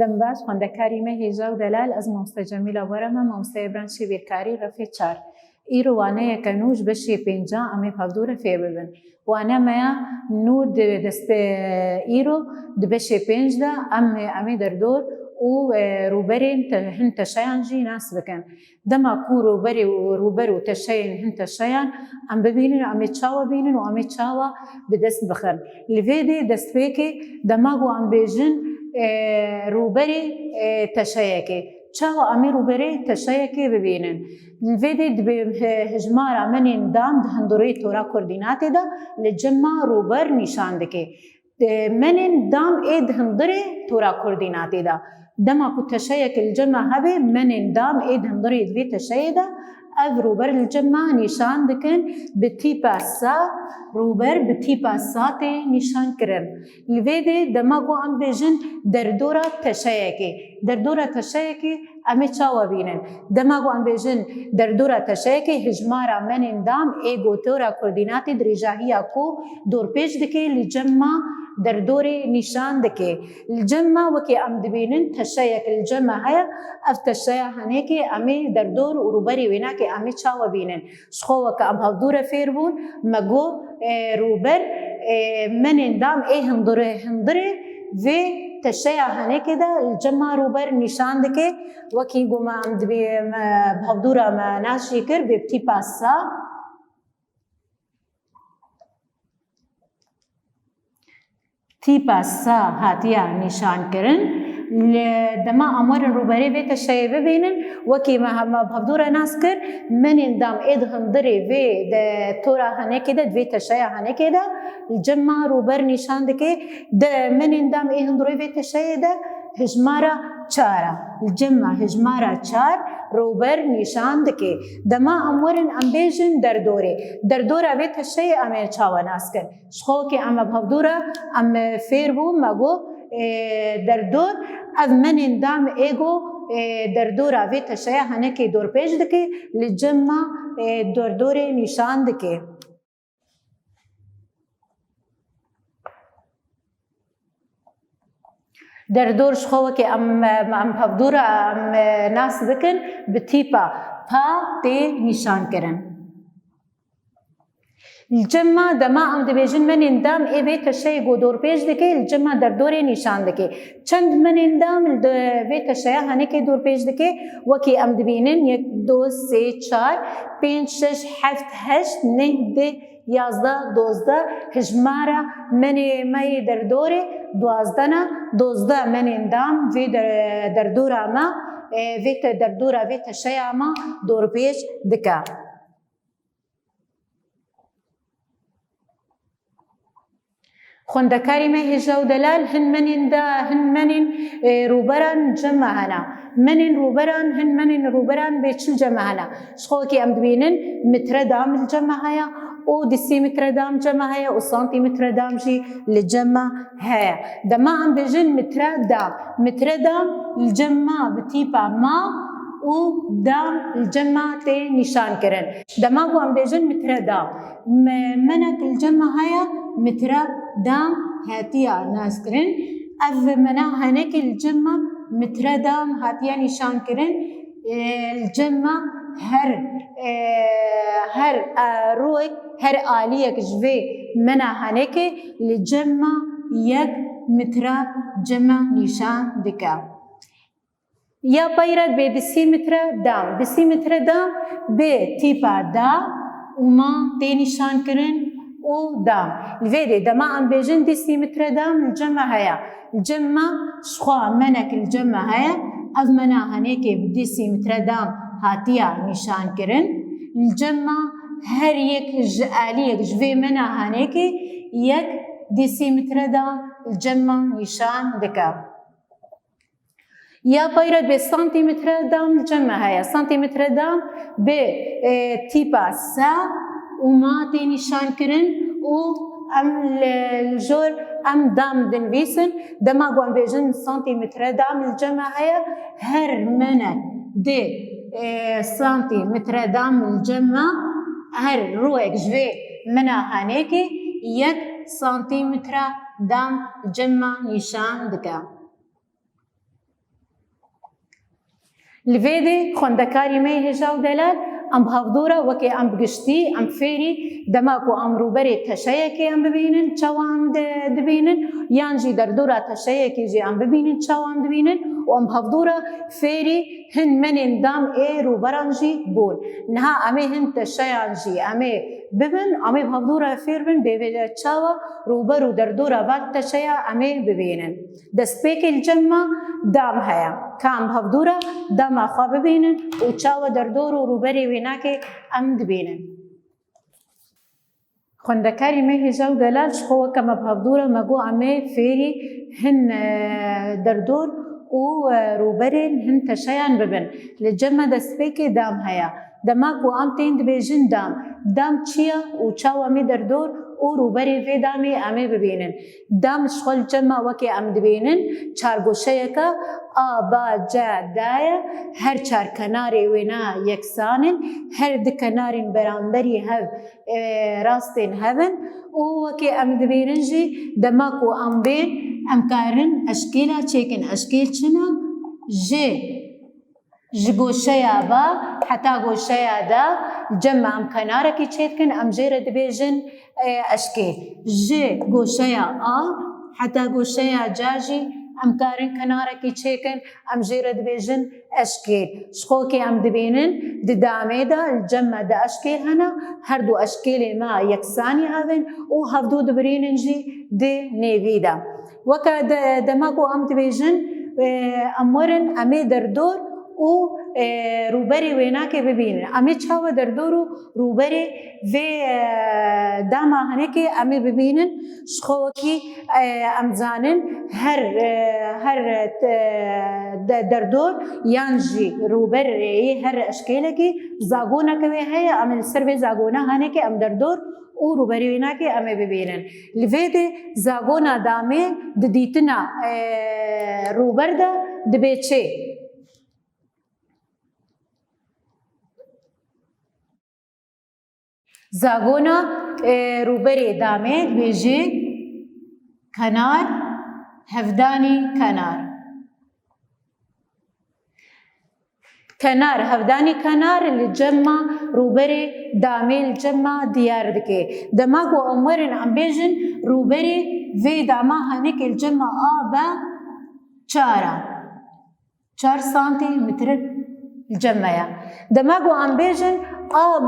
دم باش خوندەکاری me hêja û delal ez mamoste Cemîla were me mamosteyê branşê bêrkarî refê 4 îro waneyeke nû ji beşê pênca em ê hevdûre fêr bibin. Wane me ya nû di destpê îro di beşê pênc de em ê derdor û rûberên hin teşeyan jî nas bikin. Dema ku rûberê û rûber û teşeyên hin teşeyan em bibînin em ê çawa bînin û em ê çawa bi dest bixin. Li vê dê destpêkê dema ku em bêjin rûberê teşeyekê çawa em ê rûberê teşeyekê bibînin. Li vê dê dibe hejmara menên dam di hundirê tora koordînatê de li cema rûber nîşan dike. Menên dam ê di hundirê tora koordînatê de. Dema ku teşeyek li cema hebe menên dam ê di hundirê di vê teşeyê de ev rûber li cema nîşan dikin bi tîpa sa rûber bi tîpa sa tê nîşan kirin. Li vê dê dema ku em bêjin derdora teşeyekê. Derdora teşeyekê em ê çawa bînin. Dema ku em bêjin derdora teşeyekê hejmara menên dam ê gotora koordînatê dirêjahiya ku dorpêç dike li cema derdorê nîşan dike. Li cema wekî em dibînin teşeyek li cema heye ev teşeya henekê em ê derdor û rûberê wê nake em ê çawa bînin. Ji xwe weke em hevdûre fêr bûn me got rûber menên dam ê hundirê vê teşeya henekê de li cema rûber nîşan dike. Wekî got me em dibê hevdûra me nas jî kir bê tîpa sa tîpa sa hatiya nîşan kirin. Dema em werin rûberê vê teşeyê bibînin wekî me hevdûra nas kir menên dam ê di hundirê vê tora henekê de di vê teşeya henekê de li cema rûber nîşan dike. Menên dam ê hundirê vê teşeyê de hejmara 4 li cema hejmara 4 rûber nîşan dike. Dema em werin em bêjin derdorê. Derdora vê teşeyê em ê çawa nas kin. Ji xwe wekî em hevdûra em fêr bûn me got derdor ev menên dam ê got derdora vê teşeya henekê dorpêç dike li cema derdorê nîşan dike. Derdor ji xwe wekî em hevdûra em nas bikin bi tîpa pa tê nîşan kirin. Li cema dema em dibêjin menên dam ê vê teşeyê got dorpêç dike li cema derdorê nîşan dike. Çend menên dam li vê teşeya henekê dorpêç dike wekî em dibînin 1 2 3 4 5 6 7 8 9 10 11 12 hejmara menê me yê derdorê 12 ne 12 menên dam vê derdora me vê derdora vê teşeya me dorpêç dike. خوندەکاری me hêja û delal hin menên rûberan cema hene. Menên rûberan hin menên rûberan bê çil cema hene. Ji xwe wekî em dibînin mitre dam li cema heye û desîmetre dam cema heye û santîmetre dam jî li cema heye. Dema em bêjin mitre dam. Mitre dam li cema bi tîpa ma û dam li cema tê nîşan kirin. Dema ku em bêjin mitre dam menek li cema heye mitre dam hatiya nas kirin. Ev mena henekê li cema mitre dam hatiya nîşan kirin. Li cema her rûyek her aliyek ji vê mena henekê li cema 1 mitre cema nîşan dike. Ya bayret bê desîmetre dam. Desîmetre dam bê tîpa da û ma tê nîşan kirin û dam. Li vê dê dema em bêjin desîmetre dam li cema heye. Li cema ji xwe menek li cema heye ev mena henekê bi desîmetre dam hatiya nîşan kirin. Li cema her yek ji aliyek ji vê mena henekê 1 desîmetre dam li cema nîşan dike. Ya bayret bê santîmetre dam li cema heye. Santîmetre dam bê tîpa sa û ma tê nîşan kirin û em li jor em dam dinivîsin. Dema ku em bêjin santîmetre dam li cema heye her menek dê santîmetre dam li cema her rûyek ji vê mena henekê 1 santîmetre dam li cema nîşan dike. لفيدي خوندكاري مي هجاو دلال ام بهافدورا وكي ام بقشتي ام فيري دماكو ام روبري تشيكي ام ببينن تشاو ام دبينن يانجي دردورا تشيكي جي ام ببينن تشاو ام دبينن وام بهافدورا فيري هن من دام اي روبرانجي بول نها امي هن تشيانجي امي ببن امي بهافدورا فيربن بيبي تشاوا روبرو دردورا بات تشيا امي ببينن دسبيك الجمع دام هيا كام بهافدورا دام اخوا ببينن وتشاوا دردورو روبري ويناكي ام دبينن خوندكاري مي هجاو دلال شخو كما بهافدورا ماقو امي فيري هن دردور و روبرين هن تشيان ببن لجمع دسبيكي دام هيا دماغ و ام تين دبيجن دام چيا و چاو امي دردور و روبري في دامي امي ببينن دام شغل جمع وكي ام دبينن چار گوشيكا با جا دايا هر چار کناري وينا يكسانن هر د کنارين برانبري هف راستين هفن و وكي ام دبينن جي دماغ و ام بين ام كارن اشكيلا چيكن اشكيل چنا جي گوشيا با حتى گوشيا دا جمع ام کناركي چيتكن ام جيرة دبيجن اشكيل جي گوشيا حتى گوشيا جاجي ام كارن کناركي چيكن ام جيرة دبيجن اشكيل شخوكي ام دبينن دامي دا الجمع دا اشكيل هنا هردو اشكيل ما يكساني هذن و هفدو دبرينن جي دي نيفي دا وكا دماغو ام دبيجن امورن امي دردور و روبري ويناكي ببينن امي چاو دردورو روبري في داما هنكي امي ببينن شخوكي امزانن هر دردور يانجي روبري هر اشكيلكي زاغونا كوي هي ام السربي زاغونا هنكي ام دردور و روبري ويناكي امي ببينن لفيدي زاغونا دامي دديتنا روبردا دبيتشي زاغونا روبري دامي بيجي كنار هفداني كنار هفداني كنار اللي جمع روبري دامي الجمع ديار دكي دماغو امورن ام بيجن روبري في داما هنك الجمع با چار سانتي متر الجمع دماغو ام بيجن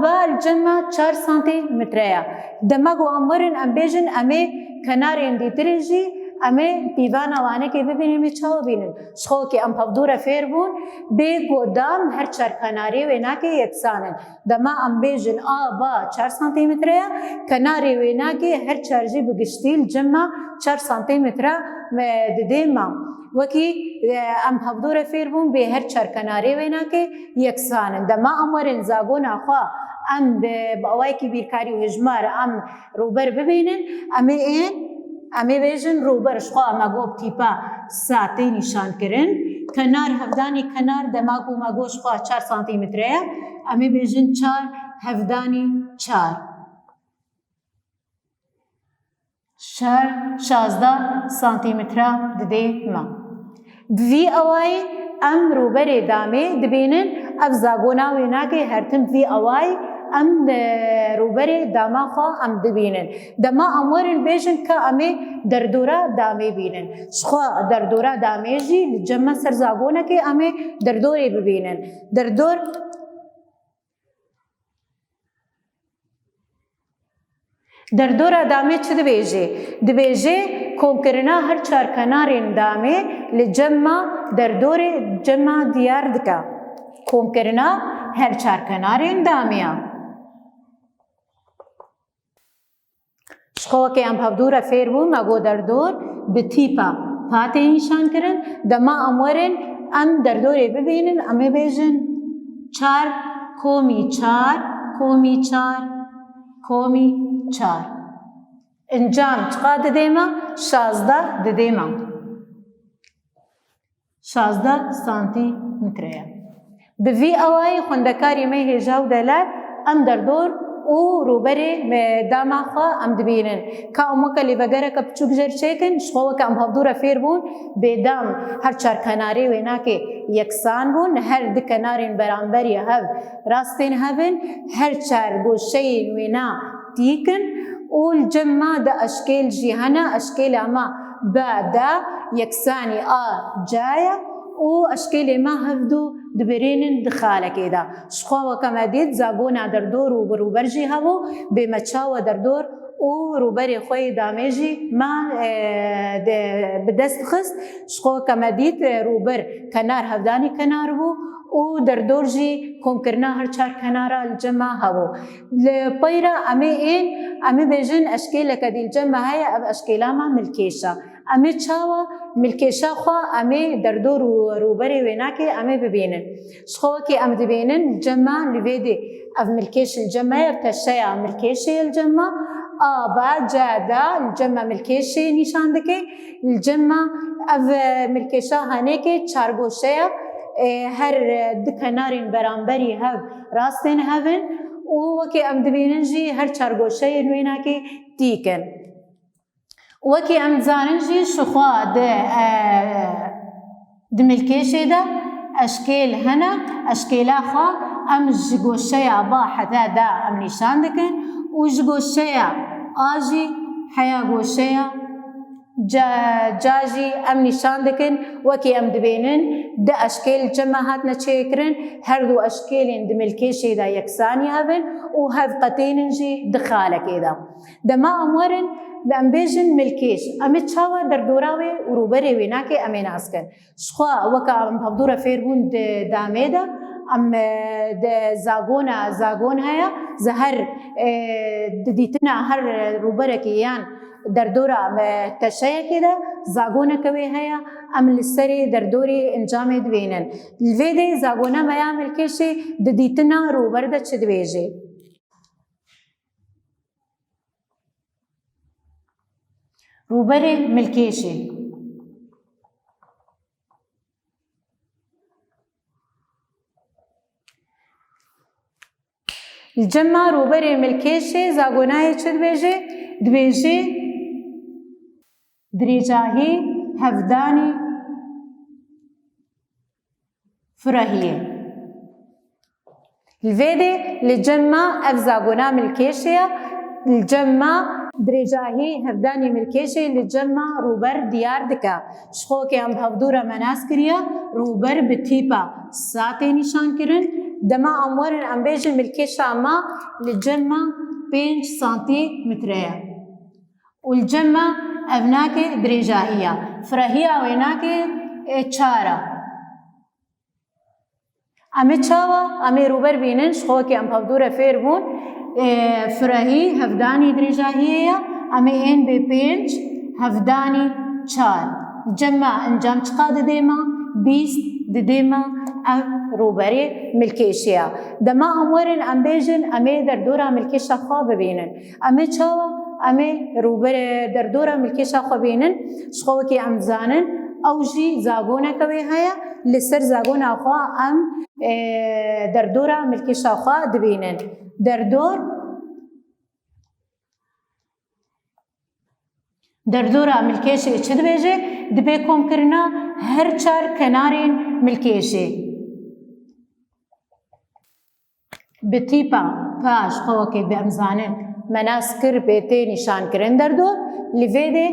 با الجمع 4 سانتي متريا دماغو امورن ام بيجن امي كنارين دي تريجي امي بيوانا وانكي ببينن مي چاو بينن شخوكي ام بهدورا فيربون بي قدام هر چار كناري ويناكي يكسانن دما ام بيجن با 4 سانتي متريا كناري ويناكي هر چار جي بگشتيل جمع 4 سانتي مترا دديما وكي ام بهدورا فيربون بي هر چار كناري ويناكي يكسانن دما امورن زاغونا خوا ام باوايكي بيركاري وهجمار ام روبر ببينن امي امي بيجن روبر شخوا ماغو تيپا ساعتي نشان كرن كنار هفداني كنار دماغو ماغو شخوا 4 سانتي متريا امي بيجن 4 هفداني 16 سانتي مترا ددي ما في اواي ام روبر دامي دبينن افزاغونا ويناكي هرتم في اواي ام روبر داما خوا ام دبينن دما امورن بيجن كامي دردورا دامي بينن شخوا دردورا دامي جي جمع سرزاغونا كي امي دردوري ببينن دردورا دامي چه دبيجي كوم كرنا هر چار کنارين دامي لجمع دردوري جمع ديار دكا كوم كرنا هر چار کنارين داميا شخوا كي ام بهدورا فيربو ماغو دردور بتيپا فاتي نشان كرن دما امورن ام دردوري ببينن امي بيجن 4 كومي 4 انجام چقا دديما 16 دديما 16 سانتي متريا بفي اواي خوندكاري مي هجاو دلال ام دردور و روبري داما خوا ام دبينن كاومك اللي بقرك بتشوك جر شيكن شخوك ام هبدورة فير بون بدام هر چار کناری ویناکه یکسان بون هر د کنارین برانبری هف راستین هفن هر چار گوشه وینا تیکن والجمع دا اشکال جهانا اشکال اما بعدا یکسانی جایا و اشکال ما هفدو دبرين دخالة كده شخوا وكماديت زاغونا دردور وبروبرجي هاو بمتشاوى دردور وروبري خوي دامجي ما بدست خست شخوا كماديت روبر كنار هفداني كنار بو ودردور جي كوم كرنا هر چار كنارا الجمع هاو لبيرا امي بيجن اشكال لكدي الجمع هاي اب اشكالا ما ملكيشا امي چاوا ملکشا خوا امی دردور روبری ویناکه امی ببینن شخوا که ام دبینن جمع لویدی اف ملکش الجمع ابتشیا ملکشی الجمع بعد جادا الجمع ملکشی نشان دکه الجمع اف ملکشا هنه که چارگوشیا هر دکنارین برانبری هف راستین هفن و که ام دبینن جی هر چارگوشی ویناکه تیکن وكي ام زاننجي شخوا د ملكيشي دا اشكال هنا اشكال خوا ام جوشيا با حتى دا ام نشان دكن وجوشيا اجي حيا جوشيا جاجي ام نشان دكن وكي ام دبينن دا اشكال جماعات نشيكرن هردو اشكال د ملكيشي دا يكساني هبن وهذ قتينجي دخاله كده دما امورن بام بيجن ملكيش امي تشاوا دردوراوي وروبري ويناكي امي ناسكن شخوا وكا ام بابدورا فيربون داميدا ام زاغون هيا زهر ديتنا هر روبركيان دردورا تشيا كده زاغونا كوي هيا ام للسري دردوري انجام دوينن الفيدي زاغونا ما يعمل كيشي ديتنا روبردا تشدويجي روبري ملكيشي الجمع روبري ملكيشي زاغوناي تشدويجي دويجي دريجاهي هفداني فرهيه الفيدي للجمع افزاغونا ملكيشيا الجمع دريجاهي هفداني ملكيشي للجمع روبر ديار دكا شخوكي ام بهفدورا مناس كريا روبر بتيبا ساتي نشان كرن دما امورن ام بيجن ملكيشا ما للجمع 5 سنتيمتريا والجمع ابناكي دريجاهية فرهية ويناكي چارا امي چاوا امي روبر بينن شخوكي ام بهفدورا فير بون فرهي هفداني درجاهية امي ان ببينج هفداني چار جمع انجام چقا دديما 20 دديما روبري ملكيشيا دما امورن ام بيجن امي دردورا ملكيشا خوا ببينن امي چاوا امي روبر دردورا ملكيشا خوا بينن شخوكي ام زانن او جي زاغونا كوي هيا لسر زاغونا خوا ام دردورا ملكيشا خوا دبينن دردورا ملكيشي چه دبيجي دبي كوم كرنا هر چار كنارين ملكيشي بتيبا باش خوكي بامزانن مناسكر بيتي نشان كرن دردور لفيدي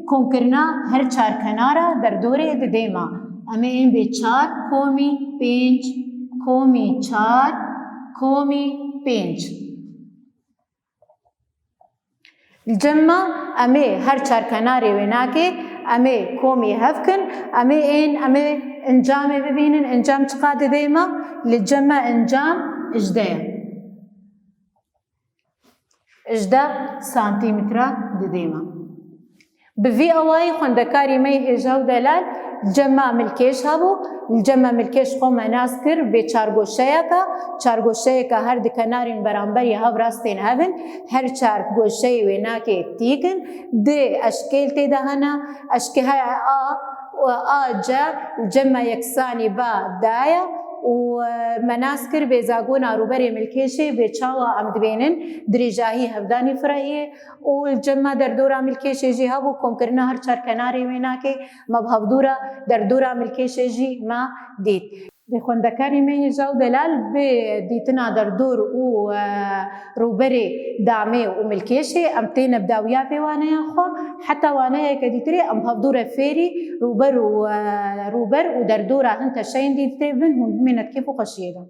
كوم كرنا هر چار كنارا دردوري دديما امي ان بي چار کومی 5 کومی 4 کومی 5 الجمع امي هر چار كناري ويناكي امي كومي هفكن امي ان امي انجامي ببينن انجام چقا دديما للجمع انجام اجدا سنتيمترا دديما بفي اواي خوندكاري مي هجاو دلال الجمع ملكيش هابو الجمع ملكيش خو مناسكر چارگوشيكا هر دكنارين برانبري هاو راستين هبن هر چارگوشي ويناكي تيكن دي اشكال تيدا هنا اشكال هاي جا الجمع يكساني با دايا ومناسكر بزاقونا روبري ملكيشي بيتشاوا أم دبينن دريجاهي هفداني فرائي والجمع دردورا ملكيشي جي هبو كوم كرنا هر چار کناری ویناكي مبهبدورا دردورا ملكيشي جي ما ديت دی خوندکاری مه هجا و دلال به دیتنا دردور و روبري دامي وملكيشي ام تين بداويا في وانيا خو حتى وانيا كديتري ام هبدورة فيري روبر ودردورة انت شين ديتري بنهم منت كيف قشيدا